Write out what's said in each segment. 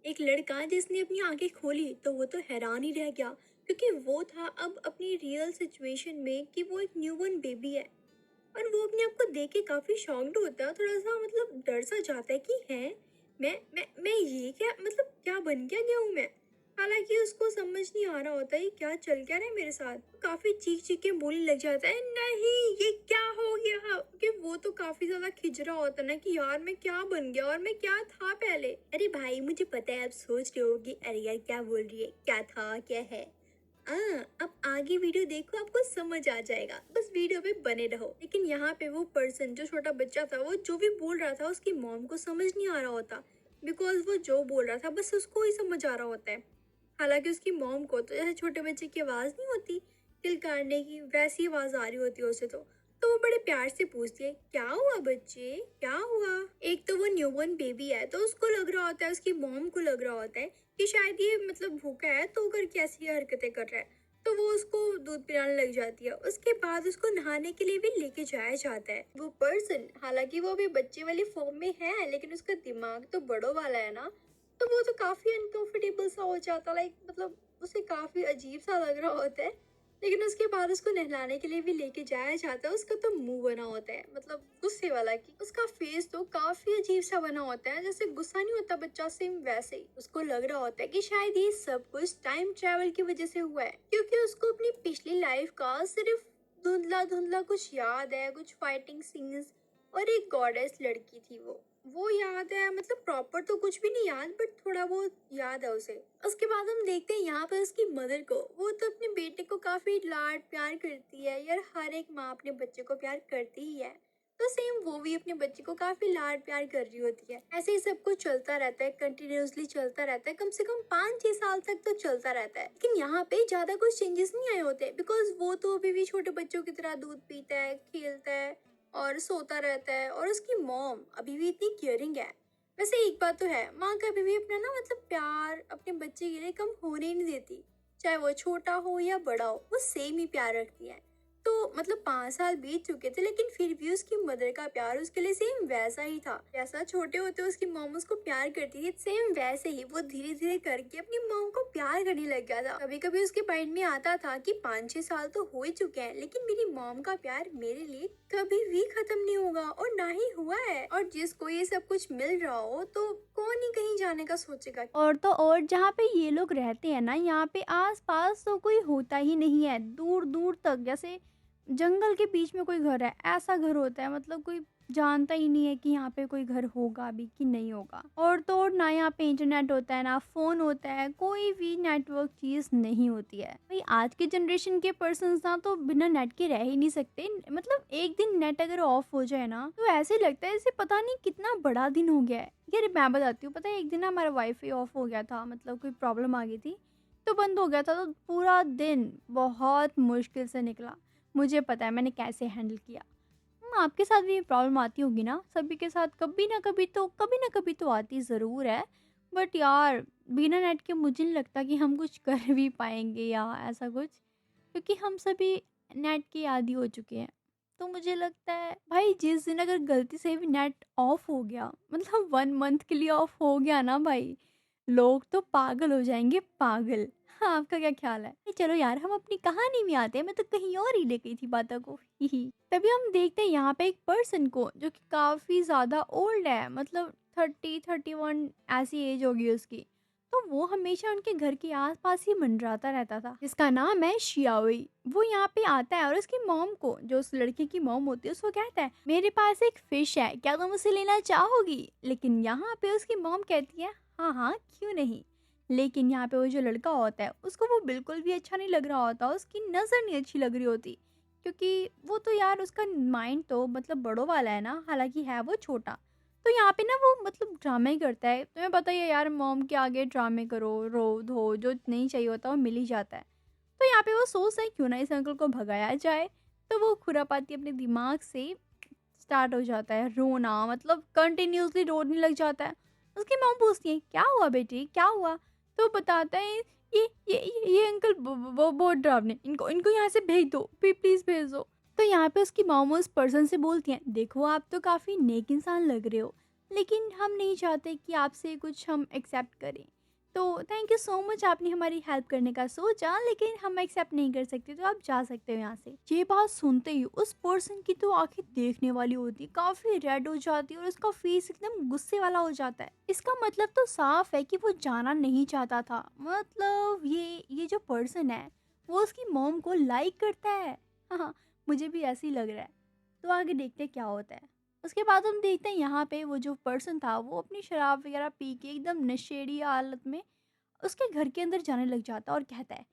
एक लड़का जिसने अपनी आंखें खोली तो वो तो हैरान ही रह गया, क्योंकि वो था अब अपनी रियल सिचुएशन में कि वो एक न्यूबॉर्न बेबी है। और वो अपने आप को देख के काफी शॉक्ड होता है, थोड़ा सा मतलब डर सा जाता है कि है मैं ये क्या मतलब क्या बन क्या गया हूँ मैं। हालांकि उसको समझ नहीं आ रहा होता है क्या चल क्या रहा है मेरे साथ। काफी चीख चीख के बोलने लग जाता है, नहीं ये क्या हो गया, कि वो तो काफी ज्यादा खिज रहा होता है ना कि यार मैं क्या बन गया और मैं क्या था पहले। अरे भाई मुझे पता है, आप सोच रहे होगे अरे यार क्या बोल रही है, क्या था क्या है। अब आगे वीडियो देखो, आपको समझ आ जाएगा, बस वीडियो पे बने रहो। लेकिन यहाँ पे वो पर्सन जो छोटा बच्चा था, वो जो भी बोल रहा था उसकी मॉम को समझ नहीं आ रहा होता, बिकॉज वो जो बोल रहा था बस उसको ही समझ आ रहा होता है। हालांकि उसकी मॉम को तो जैसे छोटे बच्चे की आवाज नहीं होती किलकारने की, वैसी आवाज आ रही होती है उसे। तो वो बड़े प्यार से पूछती है, क्या हुआ बच्चे क्या हुआ। एक तो वो न्यूबॉर्न बेबी है, तो उसको लग रहा होता है, उसकी मॉम को लग रहा होता है कि शायद ये मतलब भूखा है तो करके ऐसी हरकतें कर रहा है। तो वो उसको दूध पिलाने लग जाती है। उसके बाद उसको नहाने के लिए भी लेके जाया जाता है। वो पर्सन हालांकि वो अभी बच्चे वाली फॉर्म में है, लेकिन उसका दिमाग तो बड़ों वाला है ना। तो वो तो काफी अनकंफर्टेबल सा हो जाता, लाइक मतलब उसे काफी अजीब सा लग रहा होता है। लेकिन उसके बाद उसको नहलाने के लिए भी लेके जाया जाता है। उसका तो मुंह बना होता है मतलब गुस्से वाला, की उसका फेस तो काफी अजीब सा बना होता है, जैसे गुस्सा नहीं होता बच्चा, सेम वैसे ही उसको लग रहा होता है कि शायद ये सब कुछ टाइम ट्रेवल की वजह से हुआ है, क्योंकि उसको अपनी पिछली लाइफ का सिर्फ धुंधला धुंधला कुछ याद है, कुछ फाइटिंग सीन्स और एक गॉडेस लड़की थी वो याद है। मतलब प्रॉपर तो कुछ भी नहीं याद, बट थोड़ा बहुत याद है उसे। उसके बाद हम देखते हैं यहाँ पर उसकी मदर को। वो तो अपने बेटे को काफी लाड प्यार करती है यार, हर एक माँ अपने बच्चे को प्यार करती ही है। तो सेम वो भी अपने बच्चे को काफी लाड प्यार कर रही होती है। ऐसे ही सब कुछ चलता रहता है, कंटिन्यूअसली चलता रहता है, कम से कम 5-6 साल तक तो चलता रहता है। लेकिन यहाँ पे ज्यादा कुछ चेंजेस नहीं आए होते, बिकॉज वो तो अभी भी छोटे बच्चों की तरह दूध पीता है, खेलता है और सोता रहता है। और उसकी मॉम अभी भी इतनी केयरिंग है। वैसे एक बात तो है, माँ कभी भी अपना ना मतलब प्यार अपने बच्चे के लिए कम होने ही नहीं देती। चाहे वो छोटा हो या बड़ा हो, वो सेम ही प्यार रखती है। तो मतलब 5 साल बीत चुके थे, लेकिन फिर भी उसकी मदर का प्यार उसके लिए सेम वैसा ही था। जैसा छोटे होते उसकी मॉम उसको प्यार करती थी, सेम वैसे ही वो धीरे धीरे करके अपनी मॉम को प्यार करने लग गया था। कभी कभी उसके माइंड में आता था कि 5-6 साल तो हो ही चुके हैं, लेकिन मेरी मॉम का प्यार मेरे लिए कभी भी खत्म नहीं होगा, और ना ही हुआ है। और जिसको ये सब कुछ मिल रहा हो तो कौन ही कहीं जाने का सोचेगा। और तो और जहाँ पे ये लोग रहते हैं ना, यहाँ पे आस-पास तो कोई होता ही नहीं है, दूर-दूर तक। जैसे जंगल के बीच में कोई घर है, ऐसा घर होता है। मतलब कोई जानता ही नहीं है कि यहाँ पे कोई घर होगा भी कि नहीं होगा। और तो और ना यहाँ पे इंटरनेट होता है, ना फ़ोन होता है, कोई भी नेटवर्क चीज़ नहीं होती है। भाई आज के जनरेशन के पर्सन्स ना तो बिना नेट के रह ही नहीं सकते। मतलब एक दिन नेट अगर ऑफ हो जाए ना, तो ऐसे लगता है जैसे पता नहीं कितना बड़ा दिन हो गया है। यार मैं बताती हूँ, पता है एक दिन ना हमारा वाईफ़ाई ऑफ हो गया था, मतलब कोई प्रॉब्लम आ गई थी, तो बंद हो गया था। तो पूरा दिन बहुत मुश्किल से निकला। मुझे पता है मैंने कैसे हैंडल किया। आपके साथ भी ये प्रॉब्लम आती होगी ना? सभी के साथ कभी ना कभी तो आती ज़रूर है। बट यार बिना नेट के मुझे नहीं लगता कि हम कुछ कर भी पाएँगे या ऐसा कुछ, क्योंकि हम सभी नेट के आदी हो चुके हैं। तो मुझे लगता है भाई जिस दिन अगर गलती से भी नेट ऑफ हो गया, मतलब 1 मंथ के लिए ऑफ हो गया ना भाई, लोग तो पागल हो जाएँगे पागल। हाँ, आपका क्या ख़्याल है? चलो यार हम अपनी कहानी में आते हैं, मैं तो कहीं और ही ले गई थी बातों को। तभी हम देखते हैं यहाँ पे एक पर्सन को जो कि काफ़ी ज़्यादा ओल्ड है, मतलब 30-31 ऐसी एज होगी उसकी। तो वो हमेशा उनके घर के आस-पास ही मंडराता रहता था, जिसका नाम है शियाओई। वो यहाँ पे आता है और उसकी मॉम को, जो उस लड़के की मॉम होती है, उसको कहता है, "मेरे पास एक फिश है, क्या तुम उसे लेना चाहोगी?" लेकिन यहाँ पे उसकी मॉम कहती है, "हाँ, हाँ, क्यों नहीं?" लेकिन यहाँ पे वो जो लड़का होता है, उसको वो बिल्कुल भी अच्छा नहीं लग रहा होता, उसकी नज़र नहीं अच्छी लग रही होती। क्योंकि वो तो यार उसका माइंड तो मतलब बड़ों वाला है ना, हालाँकि है वो छोटा। तो यहाँ पे ना वो मतलब ड्रामा ही करता है। तुम्हें पता ही है यार, मॉम के आगे ड्रामे करो, रो-धो, जो नहीं चाहिए होता वो मिल ही जाता है। तो यहाँ पे वो सोचता है क्यों ना इस अंकल को भगाया जाए। तो वो खुरापाती अपने दिमाग से स्टार्ट हो जाता है रोना, मतलब कंटिन्यूअसली रोने लग जाता है। उसकी मॉम पूछती है, "क्या हुआ बेटी, क्या हुआ?" तो बताता है, ये अंकल वो बहुत डरावने, इनको इनको यहाँ से भेज दो, प्लीज़ भेज दो।" तो यहाँ पे उसकी मॉम उस पर्सन से बोलती हैं, "देखो आप तो काफ़ी नेक इंसान लग रहे हो, लेकिन हम नहीं चाहते कि आपसे कुछ हम एक्सेप्ट करें। तो थैंक यू सो मच, आपने हमारी हेल्प करने का सोचा, लेकिन हम एक्सेप्ट नहीं कर सकते, तो आप जा सकते हो यहाँ से। ये बात सुनते ही उस पर्सन की तो आंखें देखने वाली होती, काफ़ी रेड हो जाती है और उसका फेस एकदम गुस्से वाला हो जाता है। इसका मतलब तो साफ है कि वो जाना नहीं चाहता था। मतलब ये जो पर्सन है वो उसकी मॉम को लाइक करता है। हाँ हाँ, मुझे भी ऐसे ही लग रहा है। तो आगे देखते हैं क्या होता है। उसके बाद हम देखते हैं यहाँ पे वो जो पर्सन था वो अपनी शराब वगैरह पी के एकदम नशेड़ी हालत में उसके घर के अंदर जाने लग जाता है और कहता है,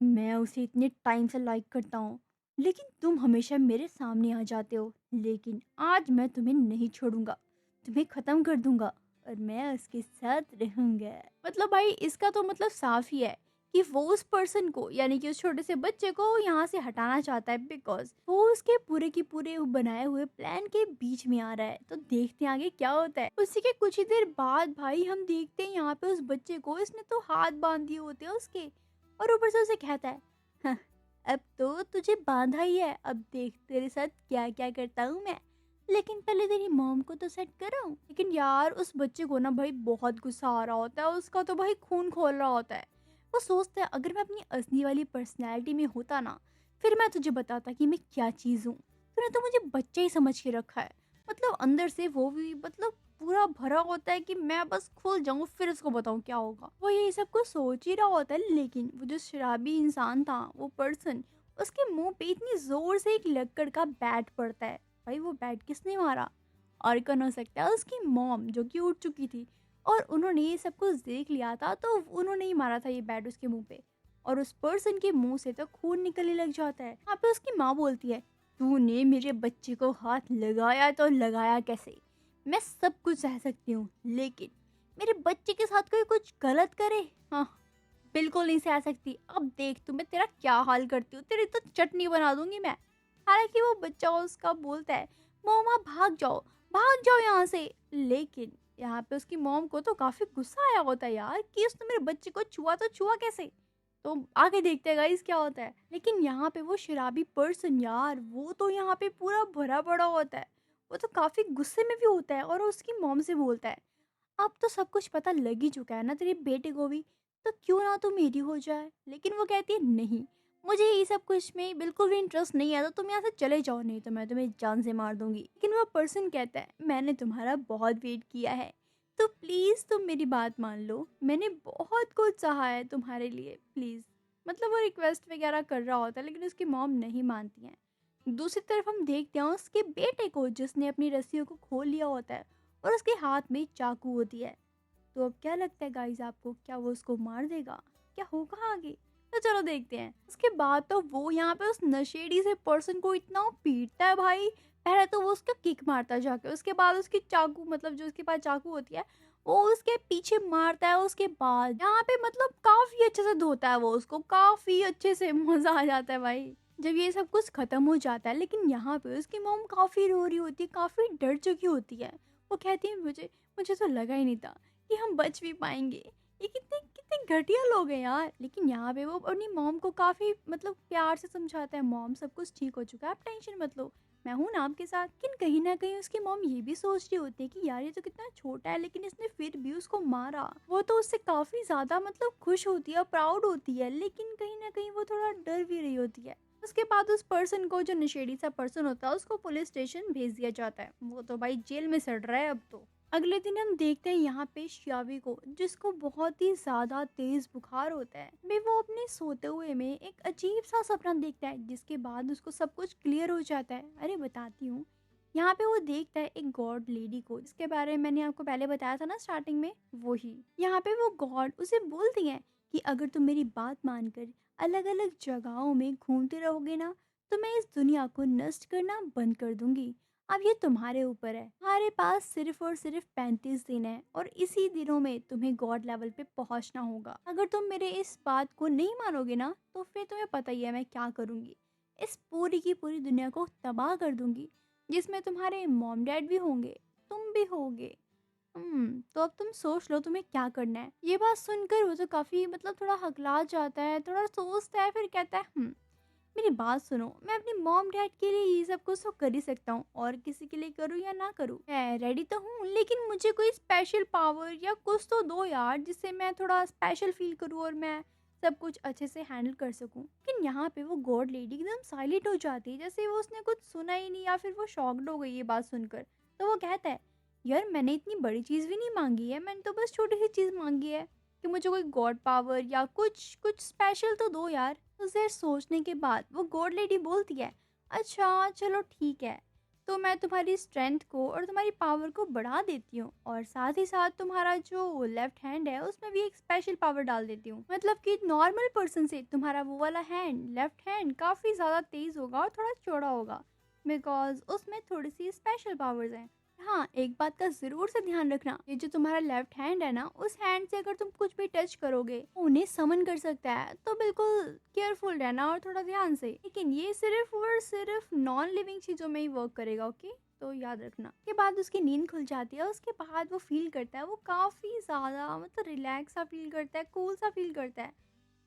मैं उसे इतने टाइम से लाइक करता हूँ, लेकिन तुम हमेशा मेरे सामने आ जाते हो, लेकिन आज मैं तुम्हें नहीं छोड़ूंगा, तुम्हें खत्म कर दूंगा और मैं उसके साथ रहूंगा। मतलब भाई इसका तो मतलब साफ ही है कि वो उस पर्सन को यानी कि उस छोटे से बच्चे को यहाँ से हटाना चाहता है, बिकॉज वो उसके पूरे की पूरे बनाए हुए प्लान के बीच में आ रहा है। तो देखते हैं आगे क्या होता है। उसी के कुछ ही देर बाद भाई हम देखते हैं यहाँ पे उस बच्चे को इसने तो हाथ बांध दिए होते हैं उसके, और ऊपर से उसे कहता है, "हाँ, अब तो तुझे बांधा ही है, अब देख तेरे साथ क्या क्या करता हूँ मैं, लेकिन पहले तेरी मॉम को तो सेट कराऊं।" लेकिन यार उस बच्चे को ना भाई बहुत गुस्सा आ रहा होता है, उसका तो भाई खून खोल रहा होता है। वो सोचता है अगर मैं अपनी असली वाली पर्सनैलिटी में होता ना, फिर मैं तुझे बताता कि मैं क्या चीज़ हूँ। तूने तो मुझे बच्चा ही समझ के रखा है। मतलब अंदर से वो भी मतलब पूरा भरा होता है कि मैं बस खुल जाऊं फिर उसको बताऊं क्या होगा। वो यही सब कुछ सोच ही रहा होता है, लेकिन वो जो शराबी इंसान था वो पर्सन, उसके मुंह पे इतनी जोर से एक लक्कड़ का बैट पड़ता है। भाई वो बैट किसने मारा? और कौन हो सकता है? उसकी मॉम जो कि उठ चुकी थी, और उन्होंने ये सब कुछ देख लिया था, तो उन्होंने ही मारा था ये बैट उसके मुंह पे। और उस पर्सन के मुंह से तो खून निकलने लग जाता है। यहाँ पे उसकी माँ बोलती है, तूने मेरे बच्चे को हाथ लगाया तो लगाया कैसे? मैं सब कुछ सह सकती हूँ, लेकिन मेरे बच्चे के साथ कोई कुछ गलत करे, हाँ, बिल्कुल नहीं सह सकती। अब देख तू मैं तेरा क्या हाल करती हूँ, तेरी तो चटनी बना दूंगी मैं। हालांकि वो बच्चा उसका बोलता है, मोमा भाग जाओ यहाँ से। लेकिन यहाँ पे उसकी मॉम को तो काफी गुस्सा आया होता है यार कि उसने मेरे बच्चे को छुआ, तो छुआ कैसे? तो आगे देखते हैं गाइस क्या होता है। लेकिन यहाँ पे वो शराबी पर्सन यार वो तो यहाँ पे पूरा भरा पड़ा होता है। वो तो काफी गुस्से में भी होता है और उसकी मॉम से बोलता है, अब तो सब कुछ पता लग ही चुका है ना तेरे बेटे को भी, तो क्यों ना तू मेरी हो जाए। लेकिन वो कहती है, नहीं, मुझे ये सब कुछ में बिल्कुल भी इंटरेस्ट नहीं है, तो तुम यहाँ से चले जाओ, नहीं तो मैं तुम्हें जान से मार दूंगी। लेकिन वो पर्सन कहता है, मैंने तुम्हारा बहुत वेट किया है, तो प्लीज़ तुम मेरी बात मान लो, मैंने बहुत कुछ सहा है तुम्हारे लिए, प्लीज़। मतलब वो रिक्वेस्ट वगैरह कर रहा होता है, लेकिन उसकी मॉम नहीं मानती हैं। दूसरी तरफ हम देखते हैं उसके बेटे को जिसने अपनी रस्सियों को खोल लिया होता है और उसके हाथ में चाकू होती है। तो अब क्या लगता है गाइस आपको, क्या वो उसको मार देगा? क्या होगा आगे? तो चलो देखते हैं। उसके बाद तो वो यहाँ पे उस नशेड़ी से पर्सन को इतना पीटता है भाई। पहले तो वो उसका किक मारता है जाके, उसके बाद उसकी चाकू मतलब जो उसके पास चाकू होती है वो उसके पीछे मारता है। उसके बाद यहाँ पे मतलब काफी अच्छे से धोता है वो उसको, काफी अच्छे से मजा आ जाता है भाई जब ये सब कुछ खत्म हो जाता है। लेकिन यहाँ पे उसकी मॉम काफी रो रही होती है, काफी डर चुकी होती है। वो कहती है, मुझे मुझे तो लगा ही नहीं था कि हम बच भी पाएंगे। ये कितने कितने घटिया लोग हैं यार। लेकिन यहाँ पे वो अपनी मॉम को काफी मतलब प्यार से समझाता है, मॉम सब कुछ ठीक हो चुका है, आप टेंशन मत लो, मैं हूं ना आपके साथ। लेकिन कहीं ना कहीं उसकी मॉम ये भी सोच रही होती है कि यार ये तो कितना छोटा है, लेकिन इसने फिर भी उसको मारा। वो तो उससे काफी ज्यादा मतलब खुश होती है, प्राउड होती है, लेकिन कहीं ना कहीं वो थोड़ा डर भी रही होती है। उसके बाद उस पर्सन को, जो नशेड़ी सा पर्सन होता है, उसको पुलिस स्टेशन भेज दिया जाता है। वो तो भाई जेल में सड़ रहा है अब तो। अगले दिन हम देखते हैं यहाँ पे श्यावी को, जिसको बहुत ही ज्यादा तेज बुखार होता है। भाई वो अपने सोते हुए में एक अजीब सा सपना देखता है, जिसके बाद उसको सब कुछ क्लियर हो जाता है। अरे बताती हूँ। यहाँ पे वो देखता है एक गॉड लेडी को, जिसके बारे में मैंने आपको पहले बताया था ना स्टार्टिंग में, वही। यहाँ पे वो गॉड उसे बोलती है कि अगर तुम मेरी बात मानकर अलग अलग जगहों में घूमते रहोगे ना, तो मैं इस दुनिया को नष्ट करना बंद कर दूंगी। अब ये तुम्हारे ऊपर है। हमारे पास सिर्फ और सिर्फ 35 दिन है, और इसी दिनों में तुम्हें गॉड लेवल पे पहुंचना होगा। अगर तुम मेरे इस बात को नहीं मानोगे ना, तो फिर तुम्हें पता ही है मैं क्या करूंगी। इस पूरी की पूरी दुनिया को तबाह कर दूंगी, जिसमें तुम्हारे मॉम डैड भी होंगे, तुम भी होगे। तो अब तुम सोच लो तुम्हें क्या करना है। ये बात सुनकर वो तो काफी मतलब थोड़ा हकला जाता है, थोड़ा सोचता है, फिर कहता है, मेरी बात सुनो, मैं अपनी मॉम डैड के लिए ये सब कुछ तो कर ही सकता हूँ, और किसी के लिए करूँ या ना करूँ, मैं रेडी तो हूँ, लेकिन मुझे कोई स्पेशल पावर या कुछ तो दो यार, जिससे मैं थोड़ा स्पेशल फील करूँ और मैं सब कुछ अच्छे से हैंडल कर सकूँ। लेकिन यहाँ पे वो गॉड लेडी एकदम साइलेंट हो जाती है, जैसे वो उसने कुछ सुना ही नहीं, या फिर वो शॉक्ड हो गई ये बात सुनकर। तो वो कहता है, यार मैंने इतनी बड़ी चीज़ भी नहीं मांगी है, मैंने तो बस छोटी सी चीज़ मांगी है कि मुझे कोई गॉड पावर या कुछ कुछ स्पेशल तो दो यार। कुछ देर सोचने के बाद वो गॉड लेडी बोलती है, अच्छा चलो ठीक है, तो मैं तुम्हारी स्ट्रेंथ को और तुम्हारी पावर को बढ़ा देती हूँ, और साथ ही साथ तुम्हारा जो लेफ्ट हैंड है उसमें भी एक स्पेशल पावर डाल देती हूँ। मतलब कि नॉर्मल पर्सन से तुम्हारा वो वाला हैंड, लेफ्ट हैंड, काफ़ी ज़्यादा तेज़ होगा और थोड़ा चौड़ा होगा, बिकॉज उसमें थोड़ी सी स्पेशल पावर्स हैं। हाँ, एक बात का ज़रूर से ध्यान रखना, ये जो तुम्हारा लेफ्ट हैंड है ना, उस हैंड से अगर तुम कुछ भी टच करोगे, वो उन्हें समन कर सकता है, तो बिल्कुल केयरफुल रहना और थोड़ा ध्यान से। लेकिन ये सिर्फ और सिर्फ नॉन लिविंग चीज़ों में ही वर्क करेगा, ओके? तो याद रखना। के बाद उसकी नींद खुल जाती है, उसके बाद वो फील करता है, वो काफ़ी ज़्यादा मतलब रिलैक्स सा फील करता है, कूल सा फील करता है।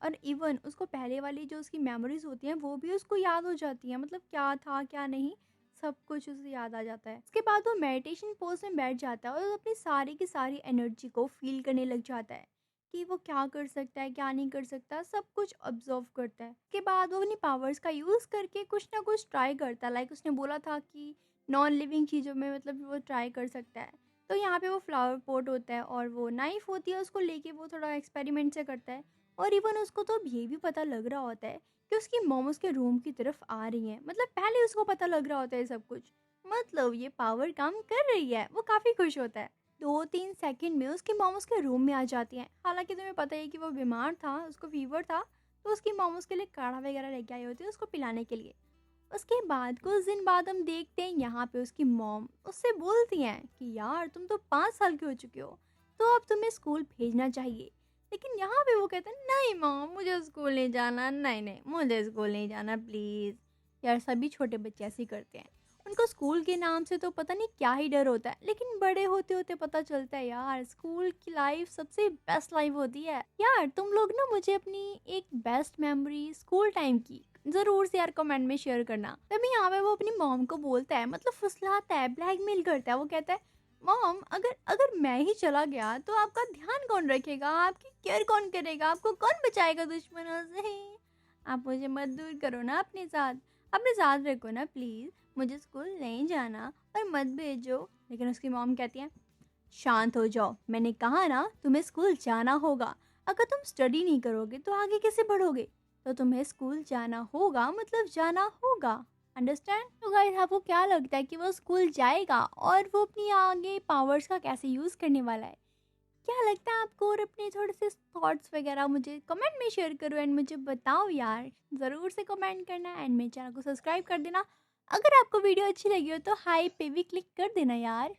और इवन उसको पहले वाली जो उसकी मेमोरीज होती हैं वो भी उसको याद हो जाती हैं, मतलब क्या था क्या नहीं, सब कुछ उसे याद आ जाता है। उसके बाद वो मेडिटेशन पोज में बैठ जाता है और अपनी सारी की सारी एनर्जी को फील करने लग जाता है कि वो क्या कर सकता है क्या नहीं कर सकता, सब कुछ ऑब्जर्व करता है। उसके बाद वो अपनी पावर्स का यूज़ करके कुछ ना कुछ ट्राई करता है, लाइक उसने बोला था कि नॉन लिविंग चीज़ों में मतलब वो ट्राई कर सकता है। तो यहाँ पे वो फ्लावर पॉट होता है और वो नाइफ होती है, उसको लेके वो थोड़ा एक्सपेरिमेंट से करता है। और इवन उसको तो अब ये भी पता लग रहा होता है कि उसकी मॉम उसके रूम की तरफ आ रही हैं। मतलब पहले उसको पता लग रहा होता है सब कुछ। मतलब ये पावर काम कर रही है। वो काफ़ी खुश होता है। 2-3 सेकंड में उसकी मॉम उसके रूम में आ जाती हैं। हालाँकि तुम्हें पता ही है कि वो बीमार था, उसको फ़ीवर था, तो उसकी मॉम उसके लिए काढ़ा वगैरह लेके आई होती है उसको पिलाने के लिए। उसके बाद कुछ दिन बाद हम देखते हैं यहाँ पे उसकी मॉम उससे बोलती हैं कि यार तुम तो 5 साल की हो चुके हो, तो अब तुम्हें स्कूल भेजना चाहिए। लेकिन यहाँ पे वो कहते हैं, नहीं मॉम मुझे स्कूल नहीं जाना, नहीं नहीं मुझे स्कूल नहीं जाना प्लीज़। यार सभी छोटे बच्चे ऐसे ही करते हैं। उनको स्कूल के नाम से तो पता नहीं क्या ही डर होता है, लेकिन बड़े होते होते पता चलता है यार स्कूल की लाइफ सबसे बेस्ट लाइफ होती है। यार तुम लोग ना मुझे अपनी एक बेस्ट मेमोरी स्कूल टाइम की ज़रूर से यार कमेंट में शेयर करना। तभी यहाँ पे वो अपनी मॉम को बोलता है, मतलब फुसलाता है, ब्लैकमेल करता है। वो कहता है, मॉम अगर अगर मैं ही चला गया तो आपका ध्यान कौन रखेगा, आपकी केयर कौन करेगा, आपको कौन बचाएगा दुश्मनों से? आप मुझे मत दूर करो ना अपने साथ रखो ना प्लीज़। मुझे स्कूल नहीं जाना और मत भेजो। लेकिन उसकी मॉम कहती है, शांत हो जाओ, मैंने कहा ना तुम्हें स्कूल जाना होगा। अगर तुम स्टडी नहीं करोगे तो आगे कैसे बढ़ोगे? तो तुम्हें स्कूल जाना होगा मतलब जाना होगा। अंडरस्टैंड? तो गाइस आपको क्या लगता है कि वो स्कूल जाएगा और वो अपनी आगे पावर्स का कैसे यूज़ करने वाला है? क्या लगता है आपको? और अपने थोड़े से थॉट्स वगैरह मुझे कमेंट में शेयर करो एंड मुझे बताओ यार। ज़रूर से कमेंट करना एंड मेरे चैनल को सब्सक्राइब कर देना। अगर आपको वीडियो अच्छी लगी हो तो हाई पे भी क्लिक कर देना यार।